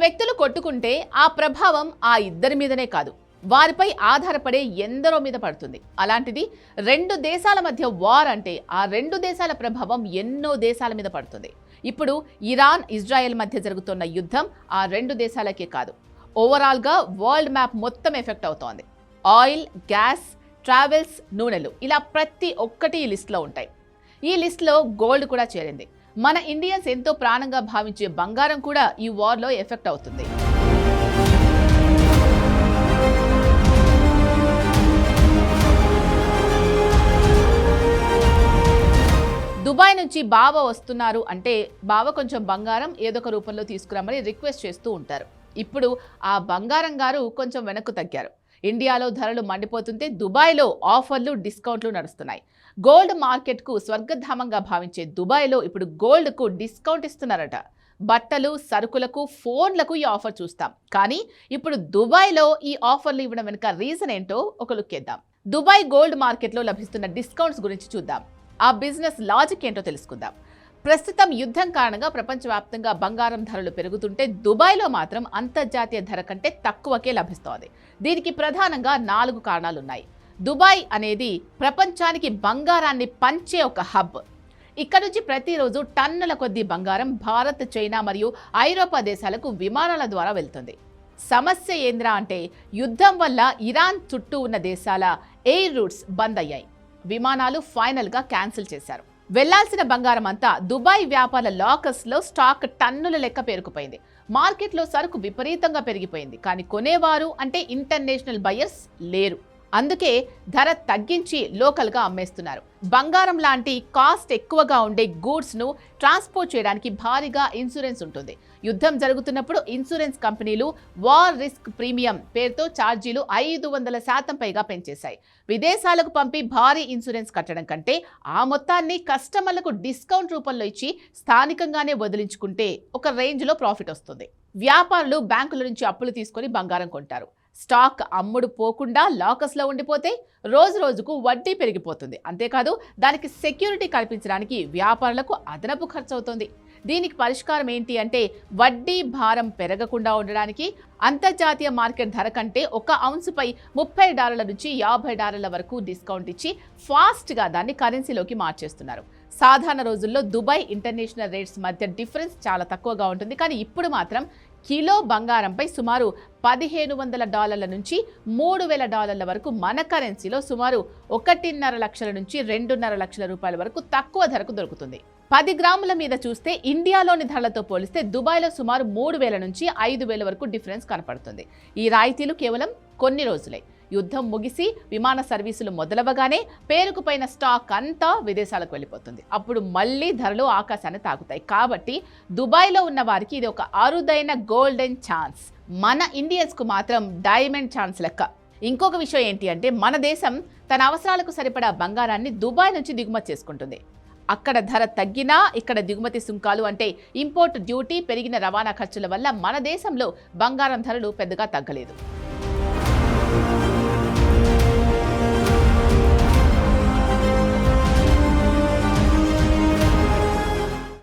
వ్యక్తులు కొట్టుకుంటే ఆ ప్రభావం ఆ ఇద్దరి మీదనే కాదు, వారిపై ఆధారపడే ఎందరో మీద పడుతుంది. అలాంటిది రెండు దేశాల మధ్య వార్ అంటే ఆ రెండు దేశాల ప్రభావం ఎన్నో దేశాల మీద పడుతుంది. ఇప్పుడు ఇరాన్ ఇజ్రాయెల్ మధ్య జరుగుతున్న యుద్ధం ఆ రెండు దేశాలకే కాదు, ఓవరాల్గా వరల్డ్ మ్యాప్ మొత్తం ఎఫెక్ట్ అవుతోంది. ఆయిల్, గ్యాస్, ట్రావెల్స్, నూనెలు ఇలా ప్రతి ఒక్కటి ఈ లిస్ట్లో ఉంటాయి. ఈ లిస్ట్లో గోల్డ్ కూడా చేరింది. మన ఇండియన్స్ ఎంతో ప్రాణంగా భావించే బంగారం కూడా ఈ వార్లో ఎఫెక్ట్ అవుతుంది. దుబాయ్ నుంచి బావ వస్తున్నారు అంటే బావ కొంచెం బంగారం ఏదో ఒక రూపంలో తీసుకురమ్మని రిక్వెస్ట్ చేస్తూ ఉంటారు. ఇప్పుడు ఆ బంగారం గారు కొంచెం వెనక్కు తగ్గారు. ఇండియాలో ధరలు మండిపోతుంటే దుబాయ్లో ఆఫర్లు, డిస్కౌంట్లు నడుస్తున్నాయి. గోల్డ్ మార్కెట్కు స్వర్గధామంగా భావించే దుబాయ్లో ఇప్పుడు గోల్డ్కు డిస్కౌంట్ ఇస్తున్నారట. బట్టలు, సరుకులకు, ఫోన్లకు ఈ ఆఫర్ చూస్తాం. కానీ ఇప్పుడు దుబాయ్లో ఈ ఆఫర్లు ఇవ్వడం వెనుక రీజన్ ఏంటో ఒక లుక్ ఇద్దాం. దుబాయ్ గోల్డ్ మార్కెట్లో లభిస్తున్న డిస్కౌంట్స్ గురించి చూద్దాం. ఆ బిజినెస్ లాజిక్ ఏంటో తెలుసుకుందాం. ప్రస్తుతం యుద్ధం కారణంగా ప్రపంచవ్యాప్తంగా బంగారం ధరలు పెరుగుతుంటే దుబాయ్లో మాత్రం అంతర్జాతీయ ధర కంటే తక్కువకే లభిస్తోంది. దీనికి ప్రధానంగా 4 కారణాలున్నాయి. దుబాయ్ అనేది ప్రపంచానికి బంగారాన్ని పంచే ఒక హబ్. ఇక్కడ నుంచి ప్రతిరోజు టన్నుల కొద్దీ బంగారం భారత్, చైనా మరియు ఐరోపా దేశాలకు విమానాల ద్వారా వెళ్తుంది. సమస్య ఏంద్రా అంటే యుద్ధం వల్ల ఇరాన్ చుట్టూ ఉన్న దేశాల ఎయిర్ రూట్స్ బంద్ అయ్యాయి. విమానాలు ఫైనల్గా క్యాన్సిల్ చేశారు. వెళ్లాల్సిన బంగారం అంతా దుబాయ్ వ్యాపార లాకర్స్లో స్టాక్ టన్నుల లెక్క పేరుకుపోయింది. మార్కెట్లో సరుకు విపరీతంగా పెరిగిపోయింది. కానీ కొనేవారు అంటే ఇంటర్నేషనల్ బయర్స్ లేరు. అందుకే ధర తగ్గించి లోకల్గా అమ్మేస్తున్నారు. బంగారం లాంటి కాస్ట్ ఎక్కువగా ఉండే గూడ్స్ను ట్రాన్స్పోర్ట్ చేయడానికి భారీగా ఇన్సూరెన్స్ ఉంటుంది. యుద్ధం జరుగుతున్నప్పుడు ఇన్సూరెన్స్ కంపెనీలు వార్ రిస్క్ ప్రీమియం పేరుతో ఛార్జీలు 500% పైగా పెంచేశాయి. విదేశాలకు పంపి భారీ ఇన్సూరెన్స్ కట్టడం కంటే ఆ మొత్తాన్ని కస్టమర్లకు డిస్కౌంట్ రూపంలో ఇచ్చి స్థానికంగానే వదిలించుకుంటే ఒక రేంజ్లో ప్రాఫిట్ వస్తుంది. వ్యాపారులు బ్యాంకుల నుంచి అప్పులు తీసుకొని బంగారం కొంటారు. స్టాక్ అమ్ముడు పోకుండా లాకర్స్లో ఉండిపోతే రోజు రోజుకు వడ్డీ పెరిగిపోతుంది. అంతేకాదు దానికి సెక్యూరిటీ కల్పించడానికి వ్యాపారులకు అదనపు ఖర్చు అవుతుంది. దీనికి పరిష్కారం ఏంటి అంటే వడ్డీ భారం పెరగకుండా ఉండడానికి అంతర్జాతీయ మార్కెట్ ధర కంటే ఒక ఔన్సుపై $30 నుంచి $50 వరకు డిస్కౌంట్ ఇచ్చి ఫాస్ట్గా దాన్ని కరెన్సీలోకి మార్చేస్తున్నారు. సాధారణ రోజుల్లో దుబాయ్ ఇంటర్నేషనల్ రేట్స్ మధ్య డిఫరెన్స్ చాలా తక్కువగా ఉంటుంది. కానీ ఇప్పుడు మాత్రం కిలో బంగారంపై సుమారు $1,500 నుంచి $3,000 వరకు మన కరెన్సీలో సుమారు 1.5 లక్షల నుంచి 2.5 లక్షల రూపాయల వరకు తక్కువ ధరకు దొరుకుతుంది. 10 గ్రాముల మీద చూస్తే ఇండియాలోని ధరలతో పోలిస్తే దుబాయ్లో సుమారు 3,000 నుంచి 5,000 వరకు డిఫరెన్స్ కనపడుతుంది. ఈ రాయితీలు కేవలం కొన్ని రోజులే. యుద్ధం ముగిసి విమాన సర్వీసులు మొదలవగానే పేరుకుపోయిన స్టాక్ అంతా విదేశాలకు వెళ్ళిపోతుంది. అప్పుడు మళ్ళీ ధరలు ఆకాశాన్ని తాకుతాయి. కాబట్టి దుబాయ్లో ఉన్న వారికి ఇది ఒక అరుదైన గోల్డెన్ ఛాన్స్. మన ఇండియన్స్కు మాత్రం డైమండ్ ఛాన్స్ లెక్క. ఇంకొక విషయం ఏంటి అంటే మన దేశం తన అవసరాలకు సరిపడా బంగారాన్ని దుబాయ్ నుంచి దిగుమతి చేసుకుంటుంది. అక్కడ ధర తగ్గినా ఇక్కడ దిగుమతి సుంకాలు అంటే ఇంపోర్ట్ డ్యూటీ, పెరిగిన రవాణా ఖర్చుల వల్ల మన దేశంలో బంగారం ధరలు పెద్దగా తగ్గలేదు.